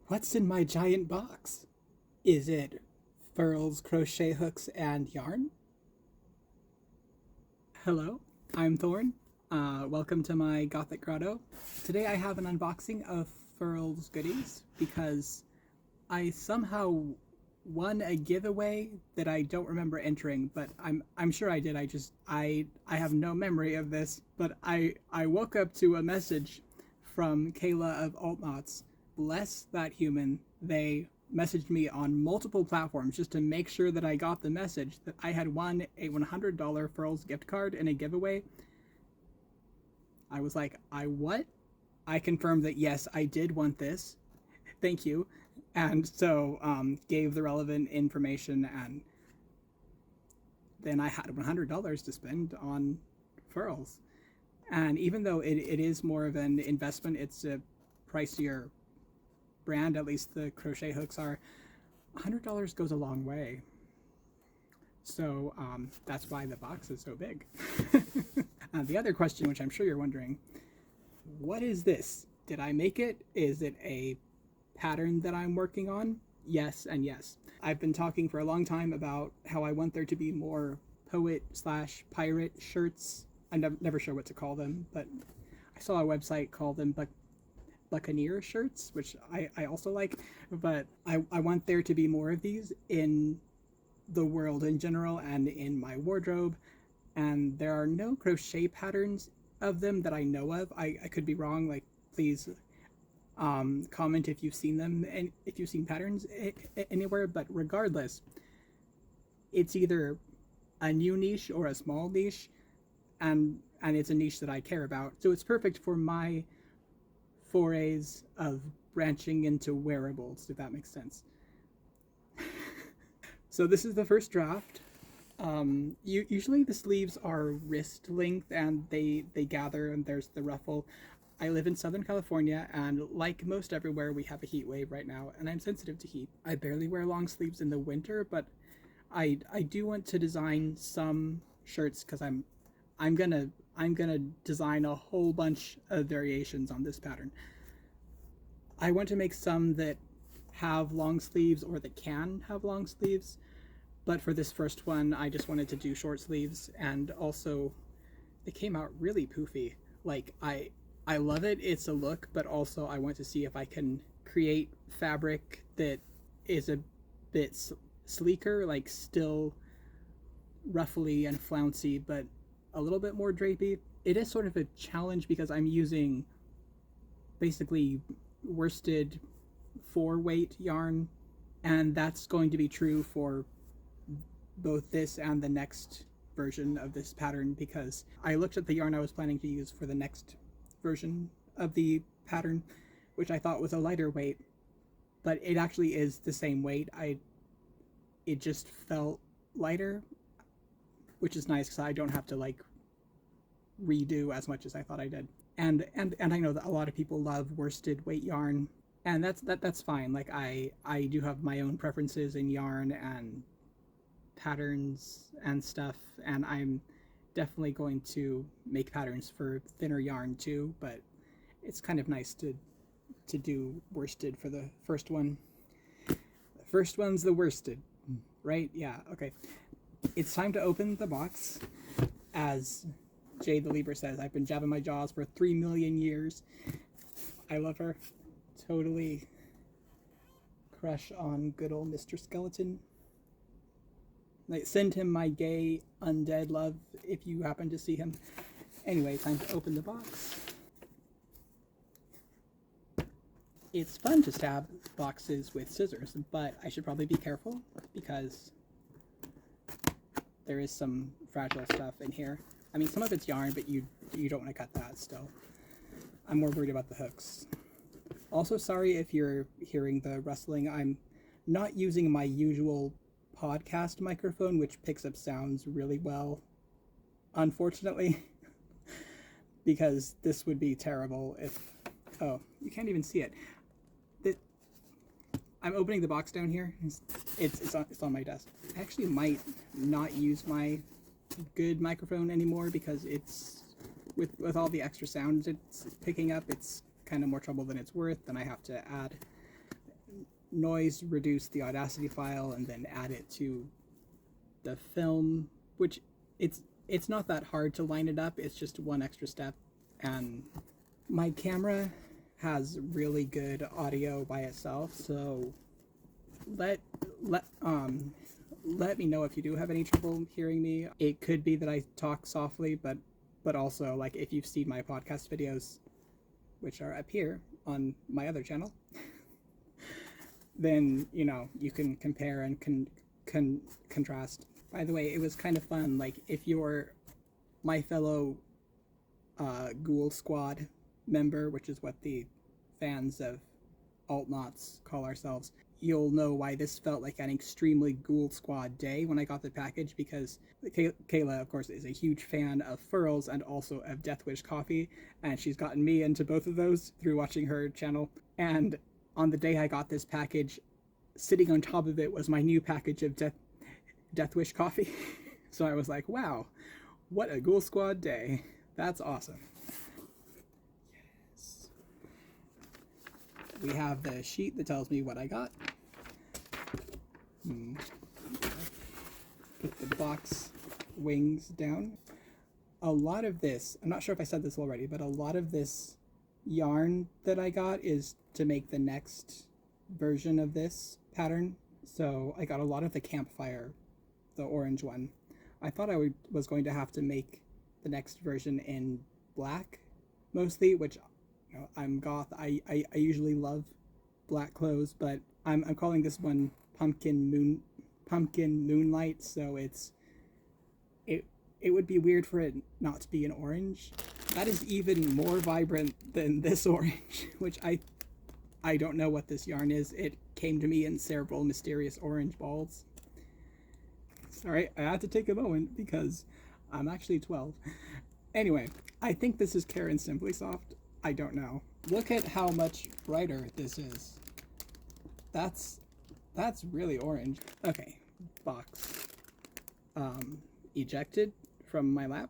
What's in my giant box? Is it Furls Crochet Hooks and Yarn? Hello, I'm Thorn. Welcome to my gothic grotto. Today I have an unboxing of Furls goodies because I somehow won a giveaway that I don't remember entering, but I'm sure I did. I have no memory of this, but I woke up to a message from Kayla of Altnauts. Bless that human. They messaged me on multiple platforms just to make sure that I got the message that I had won a $100 Furls gift card in a giveaway. I was like, I what? I confirmed that yes, I did want this. Thank you. And so gave the relevant information, and then I had $100 to spend on furls. And even though it is more of an investment, it's a pricier brand, at least the crochet hooks are, $100 goes a long way. So that's why the box is so big. The other question, which I'm sure you're wondering, what is this? Did I make it? Is it a pattern that I'm working on? Yes and yes. I've been talking for a long time about how I want there to be more poet/pirate shirts. I'm never sure what to call them, but I saw a website called them Buccaneer shirts, which I also like, but I want there to be more of these in the world in general and in my wardrobe. And there are no crochet patterns of them that I know of. I could be wrong. Like, please comment if you've seen them and if you've seen patterns anywhere. But regardless, it's either a new niche or a small niche, and it's a niche that I care about. So it's perfect for my forays of branching into wearables, if that makes sense. So this is the first draft. Usually the sleeves are wrist length and they gather, and there's the ruffle. I live in Southern California, and like most everywhere, we have a heat wave right now, and I'm sensitive to heat. I barely wear long sleeves in the winter, but I do want to design some shirts because I'm gonna design a whole bunch of variations on this pattern. I want to make some that have long sleeves or that can have long sleeves, but for this first one I just wanted to do short sleeves. And also they came out really poofy. Like, I love it, it's a look, but also I want to see if I can create fabric that is a bit sleeker, like still ruffly and flouncy, but a little bit more drapey. It is sort of a challenge because I'm using basically worsted 4-weight yarn, and that's going to be true for both this and the next version of this pattern, because I looked at the yarn I was planning to use for the next version of the pattern, which I thought was a lighter weight, but it actually is the same weight. It just felt lighter, which is nice because I don't have to like redo as much as I thought I did. And I know that a lot of people love worsted weight yarn, and that's fine. Like, I do have my own preferences in yarn and patterns and stuff, and I'm definitely going to make patterns for thinner yarn too, but it's kind of nice to do worsted for the first one. The first one's the worsted, right? Yeah, okay. It's time to open the box. As Jade the Libra says, I've been jabbing my jaws for 3 million years. I love her. Totally crush on good old Mr. Skeleton. Like, send him my gay undead love if you happen to see him. Anyway, time to open the box. It's fun to stab boxes with scissors, but I should probably be careful because there is some fragile stuff in here. I mean, some of it's yarn, but you don't want to cut that still. I'm more worried about the hooks. Also, sorry if you're hearing the rustling. I'm not using my usual podcast microphone, which picks up sounds really well, unfortunately, because this would be terrible if... Oh, you can't even see it. I'm opening the box down here. It's on my desk. I actually might not use my good microphone anymore because it's with all the extra sounds it's picking up, it's kind of more trouble than it's worth, and I have to add noise reduce the Audacity file and then add it to the film, which it's not that hard to line it up. It's just one extra step. And my camera has really good audio by itself, so let me know if you do have any trouble hearing me. It could be that I talk softly, but also, like, if you've seen my podcast videos, which are up here on my other channel, then, you know, you can compare and contrast. By the way, it was kind of fun. Like, if you're my fellow Ghoul Squad member, which is what the fans of Alt-Knots call ourselves, you'll know why this felt like an extremely Ghoul Squad day when I got the package, because Kayla, of course, is a huge fan of Furls and also of Deathwish Coffee, and she's gotten me into both of those through watching her channel. And on the day I got this package, sitting on top of it was my new package of Deathwish Coffee. So I was like, wow, what a Ghoul Squad day. That's awesome. Yes. We have the sheet that tells me what I got. Put the box wings down. A lot of this, I'm not sure if I said this already, but a lot of this yarn that I got is to make the next version of this pattern. So I got a lot of the campfire, the orange one. I thought I was going to have to make the next version in black mostly, which, you know, I'm goth. I usually love black clothes, but I'm calling this one Pumpkin Moonlight, so it would be weird for it not to be an orange. That is even more vibrant than this orange, which I don't know what this yarn is. It came to me in several mysterious orange balls. Sorry, I had to take a moment because I'm actually 12. Anyway, I think this is Karen Simply Soft. I don't know. Look at how much brighter this is. That's really orange. Okay, box. Ejected from my lap.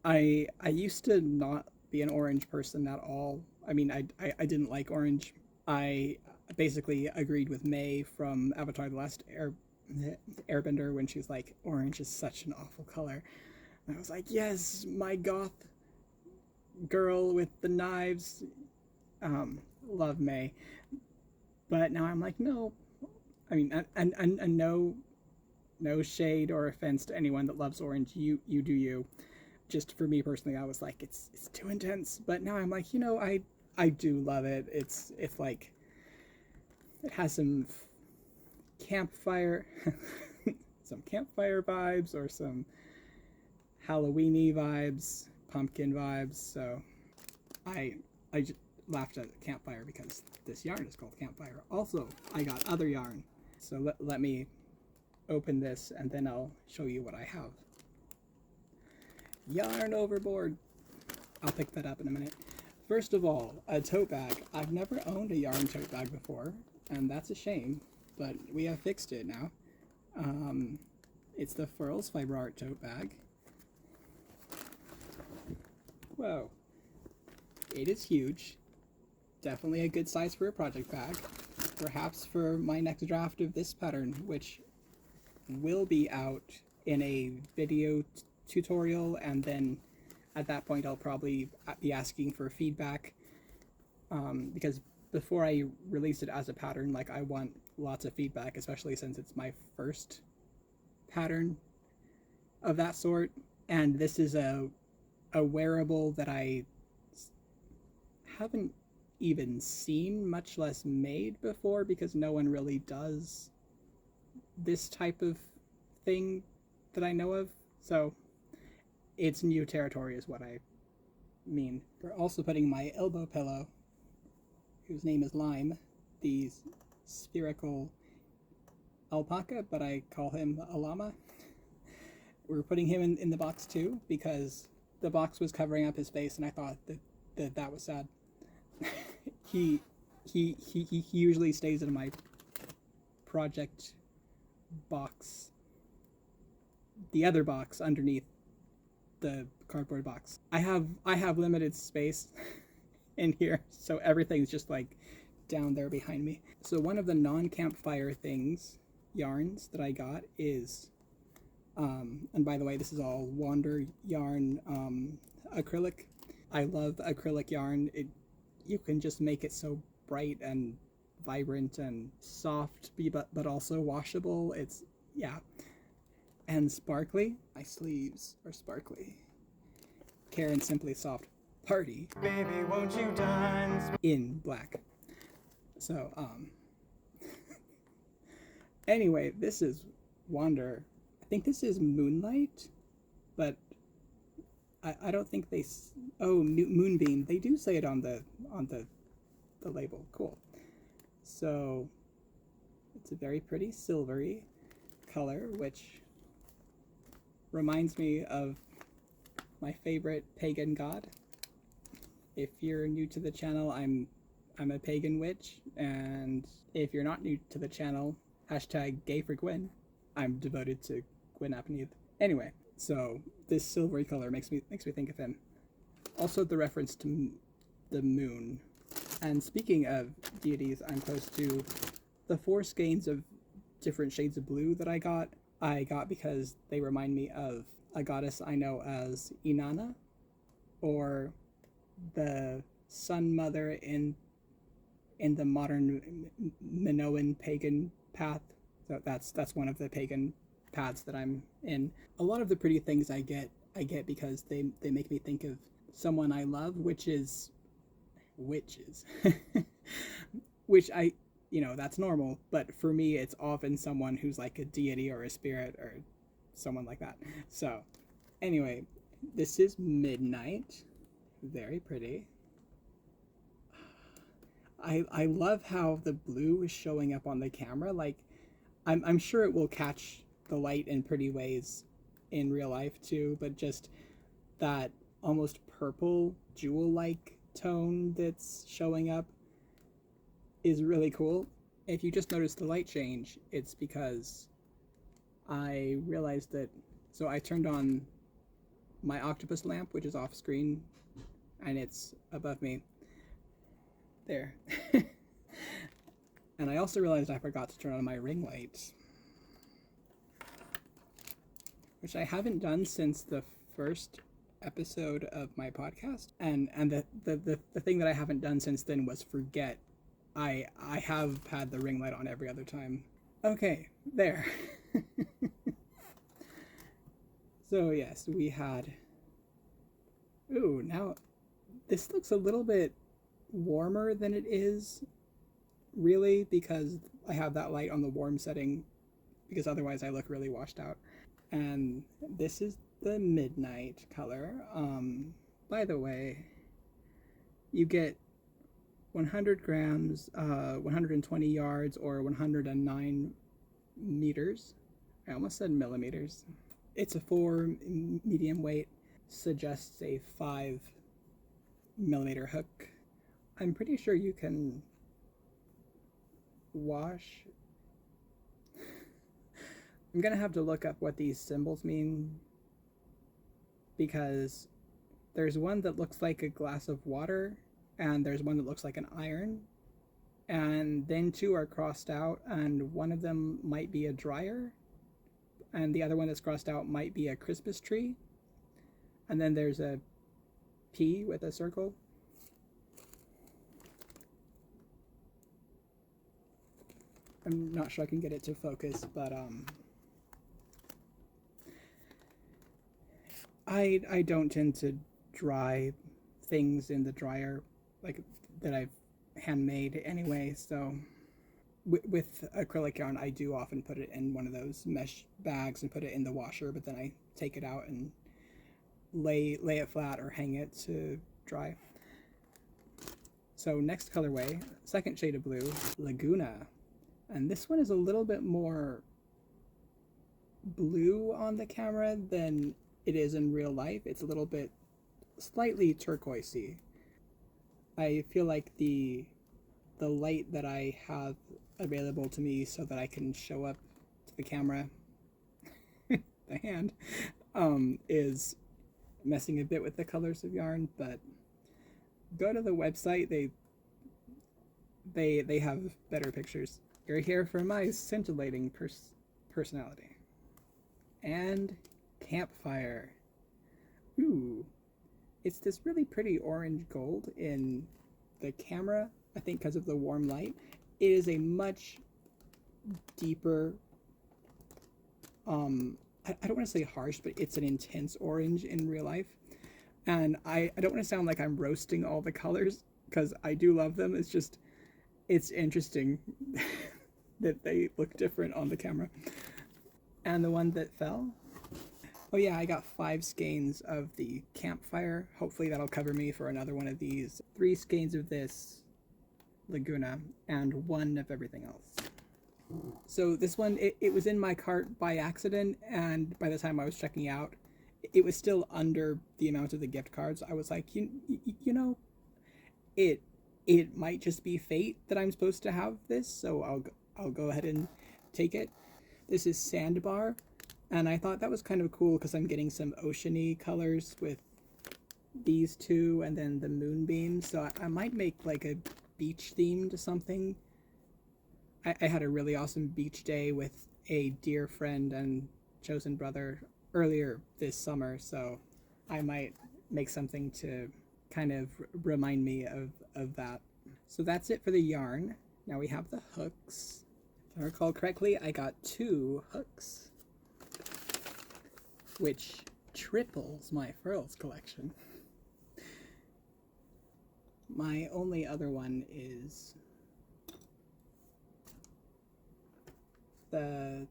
I used to not be an orange person at all. I mean, I didn't like orange. I basically agreed with May from Avatar: The Last Airbender when she was like, orange is such an awful color. And I was like, yes, my goth girl with the knives. Love May. But now I'm like, no. I mean, and no shade or offense to anyone that loves orange. You do you. Just for me personally, I was like, it's too intense. But now I'm like, you know, I do love it. It's like, it has some campfire vibes, or some Halloweeny vibes, pumpkin vibes. So I just laughed at campfire because this yarn is called campfire. Also, I got other yarn. So let me open this and then I'll show you what I have. Yarn overboard. I'll pick that up in a minute. First of all, a tote bag. I've never owned a yarn tote bag before, and that's a shame, but we have fixed it now. It's the Furls Fiber Art tote bag. Whoa. It is huge. Definitely a good size for a project bag. Perhaps for my next draft of this pattern, which will be out in a video tutorial, and then at that point I'll probably be asking for feedback, because before I release it as a pattern, like, I want lots of feedback, especially since it's my first pattern of that sort, and this is a wearable that I haven't even seen, much less made before, because no one really does this type of thing that I know of. So it's new territory is what I mean. We're also putting my elbow pillow, whose name is Lime, the spherical alpaca, but I call him a llama. We're putting him in the box too, because the box was covering up his face and I thought that was sad. He usually stays in my project box, the other box underneath the cardboard box. I have limited space in here, so everything's just like down there behind me. So one of the non-campfire things, yarns that I got is, and by the way, this is all Wander yarn acrylic. I love acrylic yarn. You can just make it so bright and vibrant and soft, but also washable. It's, yeah, and sparkly. My sleeves are sparkly. Karen Simply Soft Party. Baby, won't you dance? In black. So, anyway, this is Wander. I think this is Moonlight, but I don't think they. Oh, Moonbeam. They do say it on the label. Cool. So it's a very pretty silvery color, which reminds me of my favorite pagan god. If you're new to the channel, I'm a pagan witch, and if you're not new to the channel, hashtag gay for Gwyn. I'm devoted to Gwyn Apnith. Anyway, so this silvery color makes me think of him. Also, the reference to the moon. And speaking of deities, I'm close to the 4 skeins of different shades of blue that I got because they remind me of a goddess I know as Inanna, or the Sun Mother in the modern Minoan pagan path. So that's one of the pagan paths that I'm in. A lot of the pretty things I get because they make me think of someone I love, witches, which I, that's normal, but for me it's often someone who's like a deity or a spirit or someone like that. So anyway, this is Midnight. Very pretty. I love how the blue is showing up on the camera. Like, I'm sure it will catch the light in pretty ways in real life too, but just that almost purple jewel-like tone that's showing up is really cool. If you just notice the light change, it's because I realized that, so I turned on my octopus lamp, which is off screen, and it's above me. There. And I also realized I forgot to turn on my ring light, which I haven't done since the first episode of my podcast. And the thing that I haven't done since then was forget. I have had the ring light on every other time. Okay, there. So yes, we had... Ooh, now this looks a little bit warmer than it is, really, because I have that light on the warm setting, because otherwise I look really washed out. And this is the Midnight color. By the way, you get 100 grams, 120 yards, or 109 meters. I almost said millimeters. It's a 4 medium weight, suggests a 5 millimeter hook. I'm pretty sure you can wash. I'm gonna have to look up what these symbols mean, because there's one that looks like a glass of water, and there's one that looks like an iron, and then 2 are crossed out, and one of them might be a dryer, and the other one that's crossed out might be a Christmas tree, and then there's a P with a circle. I'm not sure I can get it to focus, but I don't tend to dry things in the dryer, like, that I've handmade anyway, so with acrylic yarn I do often put it in one of those mesh bags and put it in the washer, but then I take it out and lay it flat or hang it to dry. So next colorway, second shade of blue, Laguna. And this one is a little bit more blue on the camera than it is in real life. It's a little bit slightly turquoisey. I feel like the light that I have available to me so that I can show up to the camera, the hand, is messing a bit with the colors of yarn, but Go to the website. They have better pictures. You're here for my scintillating personality. And campfire. Ooh. It's this really pretty orange gold in the camera, I think because of the warm light. It is a much deeper, I don't want to say harsh, but it's an intense orange in real life. And I don't want to sound like I'm roasting all the colors, because I do love them. It's just, it's interesting that they look different on the camera. And the one that fell, oh yeah, I got 5 skeins of the campfire. Hopefully that'll cover me for another one of these. 3 skeins of this Laguna and 1 of everything else. So this one, it was in my cart by accident, and by the time I was checking out, it was still under the amount of the gift cards. I was like, you know, it might just be fate that I'm supposed to have this, so I'll go ahead and take it. This is Sandbar, and I thought that was kind of cool because I'm getting some oceany colors with these 2 and then the moonbeam, so I might make like a beach themed something. I had a really awesome beach day with a dear friend and chosen brother earlier this summer, so I might make something to kind of remind me of that. So that's it for the yarn. Now we have the hooks. If I recall correctly, I got 2 hooks, which triples my Furls collection. My only other one is the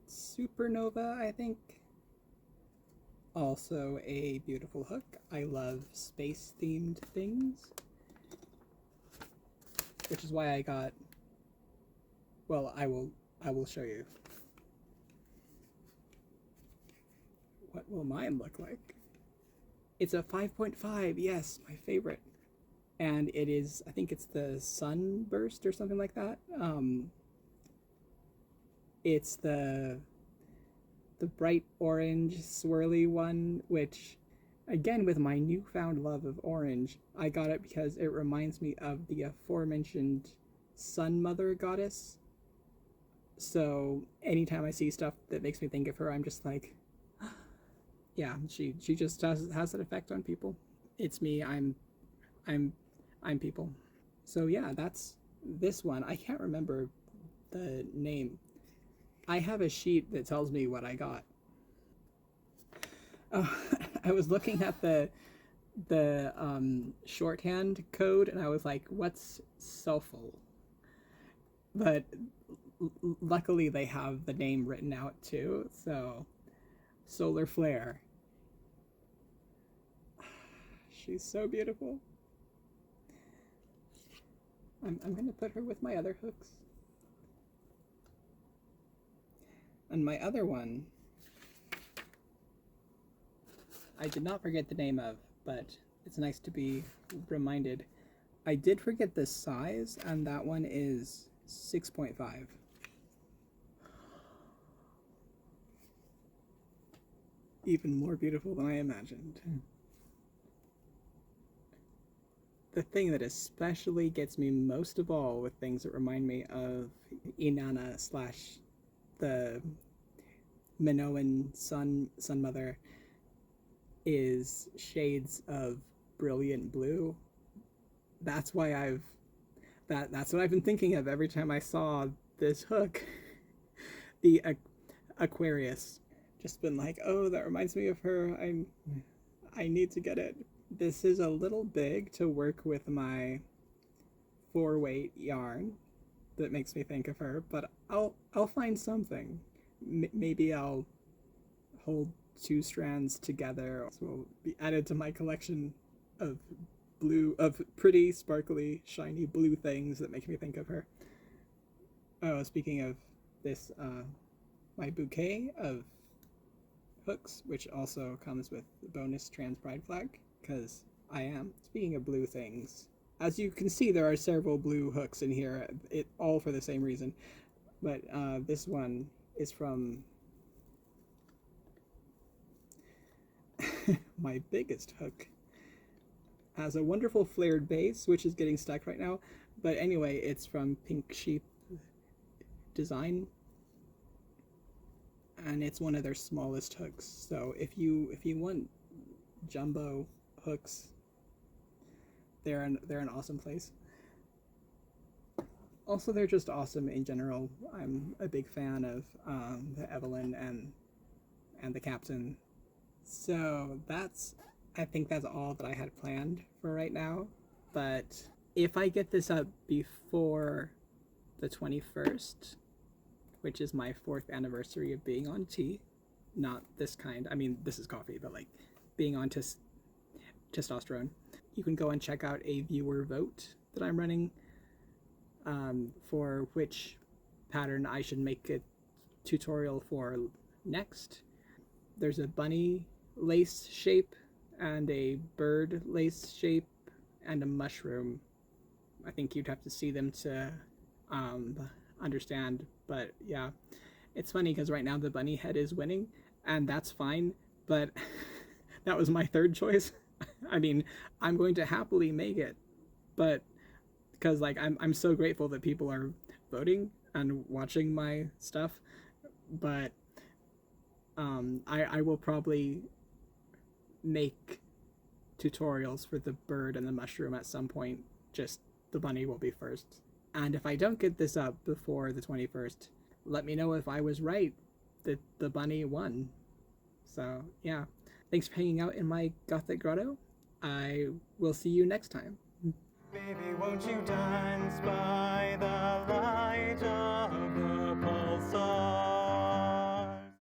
Supernova, I think. Also a beautiful hook. I love space-themed things, which is why I got, well, I will show you. What will mine look like? It's a 5.5, yes, my favorite. And it is, I think it's the Sunburst or something like that. It's the bright orange swirly one, which, again, with my newfound love of orange, I got it because it reminds me of the aforementioned Sun Mother goddess. So anytime I see stuff that makes me think of her, I'm just like, yeah, she just has an effect on people. It's me. I'm people. So yeah, that's this one. I can't remember the name. I have a sheet that tells me what I got. Oh, I was looking at the shorthand code, and I was like, what's sulful? But luckily they have the name written out too, so Solar Flare. She's so beautiful. I'm gonna put her with my other hooks. And my other one, I did not forget the name of, but it's nice to be reminded. I did forget the size, and that one is 6.5. Even more beautiful than I imagined. The thing that especially gets me most of all with things that remind me of Inanna slash the Minoan Sun Mother is shades of brilliant blue. That's why that's what I've been thinking of every time I saw this hook. The Aquarius. Just been like, oh, that reminds me of her. I need to get it. This is a little big to work with my 4-weight yarn that makes me think of her, but I'll find something. Maybe I'll hold 2 strands together, so will be added to my collection of pretty, sparkly, shiny blue things that make me think of her. Oh, speaking of this, my bouquet of hooks, which also comes with the bonus trans pride flag, because I am. Speaking of blue things, as you can see, there are several blue hooks in here, all for the same reason, but this one is from my biggest hook. Has a wonderful flared base, which is getting stuck right now. But anyway, it's from Pink Sheep Design, and it's one of their smallest hooks. So if you want jumbo hooks, they're an awesome place. Also, they're just awesome in general. I'm a big fan of Evelyn and the captain. So I think that's all that I had planned for right now. But if I get this up before the 21st, which is my 4th anniversary of being on tea, not this kind. I mean, this is coffee, but like being on testosterone. You can go and check out a viewer vote that I'm running for which pattern I should make a tutorial for next. There's a bunny lace shape and a bird lace shape and a mushroom. I think you'd have to see them to understand, but yeah, it's funny because right now the bunny head is winning, and that's fine, but that was my third choice. I mean, I'm going to happily make it, but because like I'm so grateful that people are voting and watching my stuff, but I will probably make tutorials for the bird and the mushroom at some point. Just the bunny will be first. And if I don't get this up before the 21st, let me know if I was right that the bunny won. So yeah, thanks for hanging out in my gothic grotto. I will see you next time. Baby, won't you dance by the light of the pulsar?